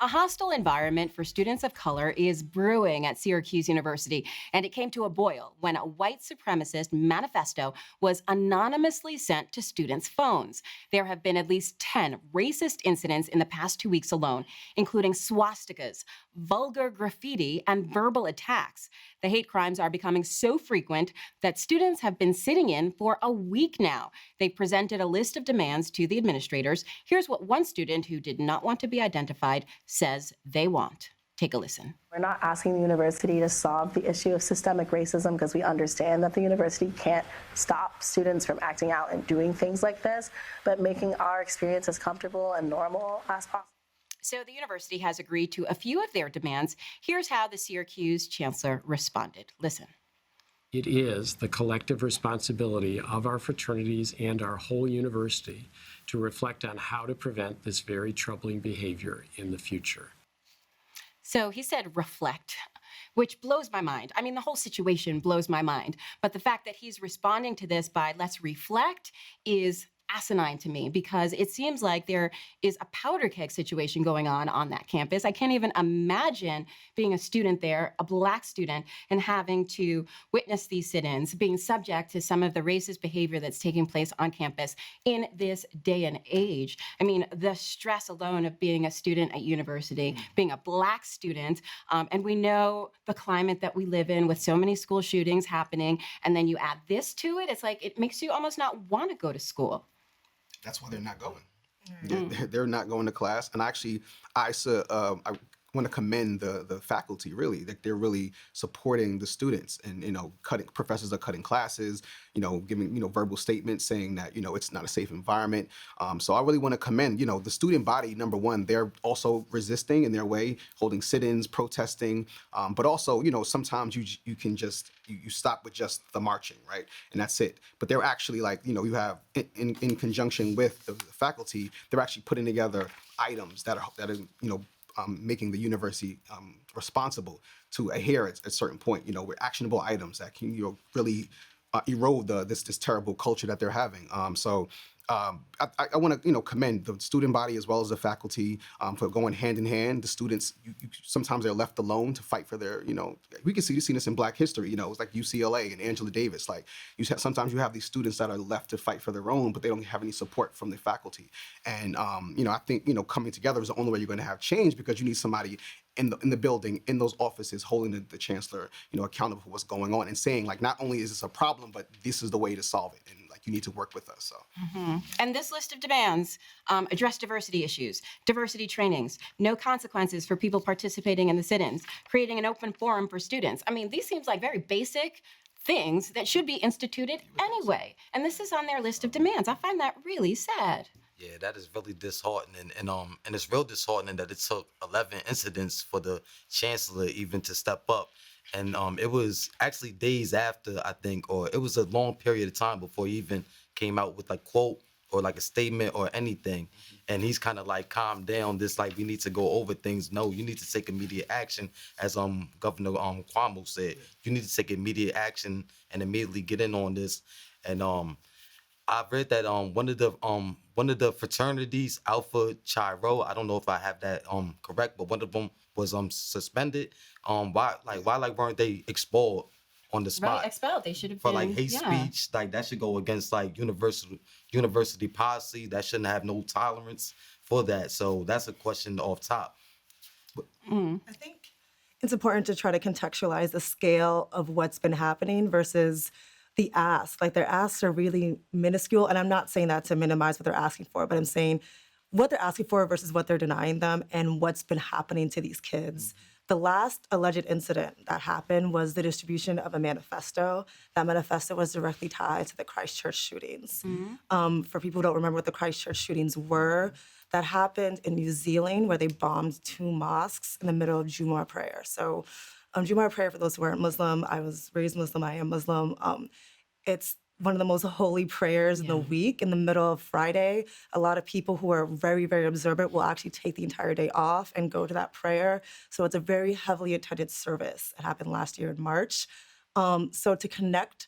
A hostile environment for students of color is brewing at Syracuse University, and it came to a boil when a white supremacist manifesto was anonymously sent to students' phones. There have been at least 10 racist incidents in the past 2 weeks alone, including swastikas, vulgar graffiti, and verbal attacks. The hate crimes are becoming so frequent that students have been sitting in for a week now. They've presented a list of demands to the administrators. Here's what one student who did not want to be identified says they want. Take a listen. We're not asking the university to solve the issue of systemic racism because we understand that the university can't stop students from acting out and doing things like this, but making our experience as comfortable and normal as possible. So the university has agreed to a few of their demands. Here's how the Syracuse chancellor responded. Listen. It is the collective responsibility of our fraternities and our whole university to reflect on how to prevent this very troubling behavior in the future. So he said reflect, which blows my mind. I mean, the whole situation blows my mind. But the fact that he's responding to this by let's reflect is asinine to me, because it seems like there is a powder keg situation going on that campus. I can't even imagine being a student there, a Black student, and having to witness these sit-ins, being subject to some of the racist behavior that's taking place on campus in this day and age. I mean, the stress alone of being a student at university, being a Black student, and we know the climate that we live in with so many school shootings happening, and then you add this to it, it's like it makes you almost not want to go to school. That's why they're not going. They're not going to class. And actually, I want to commend the faculty, really. That they're really supporting the students, and professors are cutting classes, giving verbal statements saying that it's not a safe environment. So I really want to commend the student body. Number one, they're also resisting in their way, holding sit-ins, protesting, but also sometimes you can just you stop with just the marching, right, and that's it. But they're actually you have in conjunction with the faculty, they're actually putting together items that are making the university responsible to adhere at a certain point, with actionable items that can really erode this terrible culture that they're having. I want to commend the student body as well as the faculty for going hand in hand. The students, sometimes they're left alone to fight for their, we can see this in Black history. It's like UCLA and Angela Davis. Like sometimes you have these students that are left to fight for their own, but they don't have any support from the faculty. And I think coming together is the only way you're going to have change, because you need somebody in the building, in those offices, holding the chancellor accountable for what's going on, and saying not only is this a problem, but this is the way to solve it, and you need to work with us. So. And this list of demands address diversity issues, diversity trainings, no consequences for people participating in the sit-ins, creating an open forum for students. I mean, these seems like very basic things that should be instituted anyway. And this is on their list of demands. I find that really sad. Yeah, that is really disheartening, and it's real disheartening that it took 11 incidents for the chancellor even to step up. And it was actually days after, I think, or it was a long period of time before he even came out with quote or a statement or anything. And he's kind of calmed down this, we need to go over things. No, you need to take immediate action, as Governor Cuomo said. You need to take immediate action and immediately get in on this. And I read that one of the fraternities, Alpha Chi Rho, I don't know if I have that correct, but one of them was suspended. Why weren't they expelled on the spot? Right, expelled. They should have for been hate speech. That should go against university policy. That shouldn't have no tolerance for that. So that's a question off top. I think it's important to try to contextualize the scale of what's been happening versus the ask. Their asks are really minuscule, and I'm not saying that to minimize what they're asking for, but I'm saying what they're asking for versus what they're denying them and what's been happening to these kids. The last alleged incident that happened was the distribution of a manifesto. That manifesto was directly tied to the Christchurch shootings. For people who don't remember what the Christchurch shootings were, that happened in New Zealand, where they bombed 2 mosques in the middle of Jumu'ah prayer. So Jumu'ah prayer, for those who aren't Muslim, I was raised Muslim, I am Muslim. It's one of the most holy prayers in the week. In the middle of Friday, a lot of people who are very, very observant will actually take the entire day off and go to that prayer. So it's a very heavily attended service. It happened last year in March. So to connect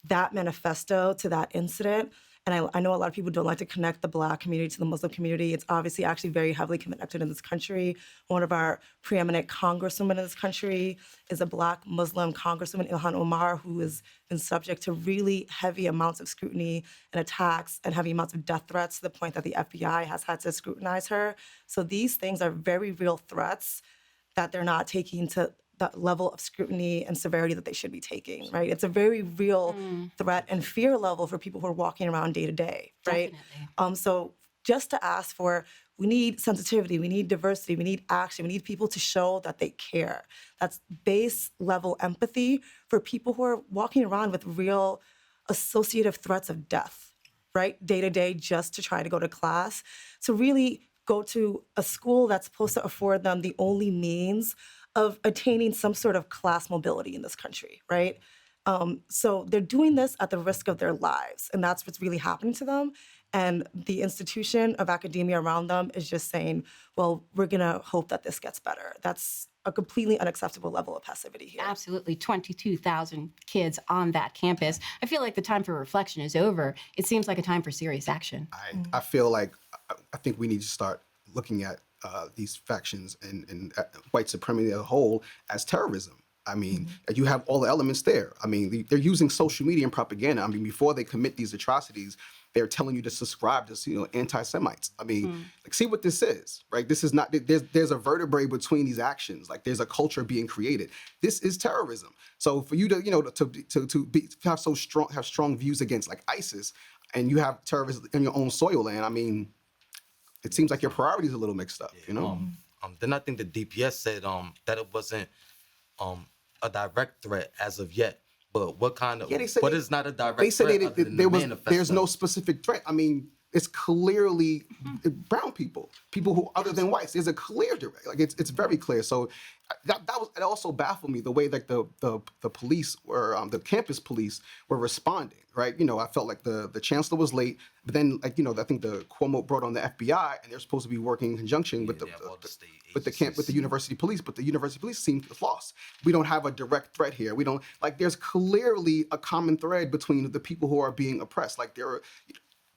that manifesto to that incident, And I know a lot of people don't like to connect the Black community to the Muslim community. It's obviously actually very heavily connected in this country. One of our preeminent congresswomen in this country is a Black Muslim congresswoman, Ilhan Omar, who has been subject to really heavy amounts of scrutiny and attacks and heavy amounts of death threats to the point that the FBI has had to scrutinize her. So these things are very real threats that they're not taking to that level of scrutiny and severity that they should be taking, right? It's a very real threat and fear level for people who are walking around day to day, right? So just to ask for, we need sensitivity, we need diversity, we need action, we need people to show that they care. That's base level empathy for people who are walking around with real associative threats of death, right? Day to day, just to try to go to class. To really go to a school that's supposed to afford them the only means of attaining some sort of class mobility in this country, right? So they're doing this at the risk of their lives, and that's what's really happening to them. And the institution of academia around them is just saying, well, we're gonna hope that this gets better. That's a completely unacceptable level of passivity here. Absolutely. 22,000 kids on that campus. I feel like the time for reflection is over. It seems like a time for serious action. I feel like I think we need to start looking at these factions and white supremacy as a whole as terrorism. I mean, you have all the elements there. I mean, they're using social media and propaganda. I mean, before they commit these atrocities, they're telling you to subscribe to, anti-Semites. I mean, like, see what this is, right? This is not, there's a vertebrae between these actions. Like, there's a culture being created. This is terrorism. So for you to, to have strong views against like ISIS, and you have terrorists in your own soil land, I mean, it seems like your priorities are a little mixed up, Then I think the DPS said that it wasn't a direct threat as of yet. But what kind of? Yeah, they said what is not a direct they said threat? Other than the there's no manifesto? specific threat. I mean, it's clearly brown people who other than whites. There's a clear direct, like it's very clear. So it also baffled me the way that the police were the campus police were responding. Right, I felt like the chancellor was late, but then I think the Cuomo brought on the FBI, and they're supposed to be working in conjunction with the university police, but the university police seemed lost. We don't have a direct threat here. We don't there's clearly a common thread between the people who are being oppressed. Like there are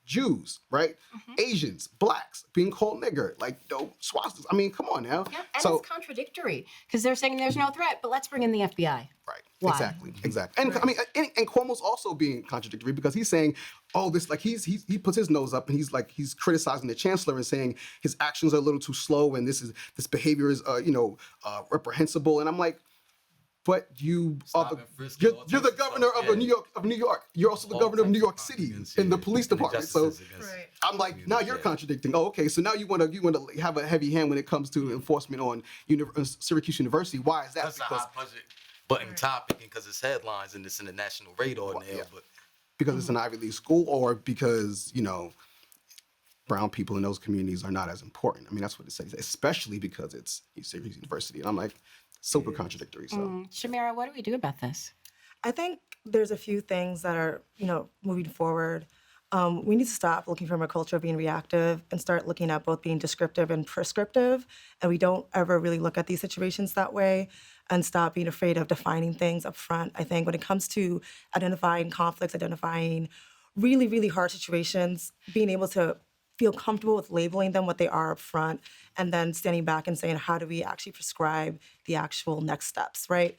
Jews, right? Asians, blacks being called nigger, swastikas. I mean, come on now. Yeah, and it's contradictory because they're saying there's no threat, but let's bring in the FBI. Right. Why? Exactly. And I mean, and Cuomo's also being contradictory because he's saying, oh, this he puts his nose up and he's criticizing the chancellor and saying his actions are a little too slow and this behavior is reprehensible. And I'm like, but you're the governor of New York. You're also the governor of New York City in the police department. So I'm like, now you're contradicting. Oh, okay. So now you want to have a heavy hand when it comes to enforcement on Syracuse University. Why is that? That's a high budget button topic because it's headlines and it's in the national radar now. Yeah. But because it's an Ivy League school, or because brown people in those communities are not as important. I mean, that's what it says, especially because it's Syracuse University. And I'm like, super contradictory. So, Shamira, what do we do about this? I think there's a few things that are, moving forward. We need to stop looking from a culture of being reactive and start looking at both being descriptive and prescriptive. And we don't ever really look at these situations that way and stop being afraid of defining things up front. I think when it comes to identifying conflicts, identifying really, really hard situations, being able to feel comfortable with labeling them what they are up front, and then standing back and saying, how do we actually prescribe the actual next steps, right?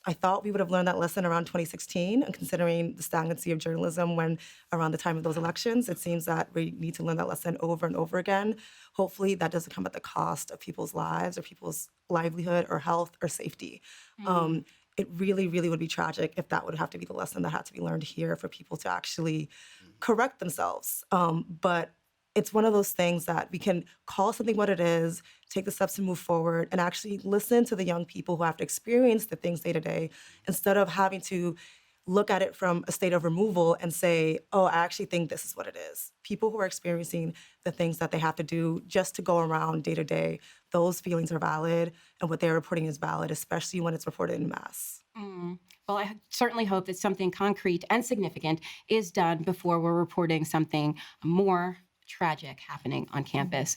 I thought we would have learned that lesson around 2016, and considering the stagnancy of journalism when around the time of those elections, it seems that we need to learn that lesson over and over again. Hopefully that doesn't come at the cost of people's lives or people's livelihood or health or safety. It really, really would be tragic if that would have to be the lesson that had to be learned here for people to actually correct themselves. But it's one of those things that we can call something what it is, take the steps to move forward, and actually listen to the young people who have to experience the things day to day, instead of having to look at it from a state of removal and say, oh, I actually think this is what it is. People who are experiencing the things that they have to do just to go around day to day, those feelings are valid, and what they're reporting is valid, especially when it's reported in mass. Well, I certainly hope that something concrete and significant is done before we're reporting something more tragic happening on campus.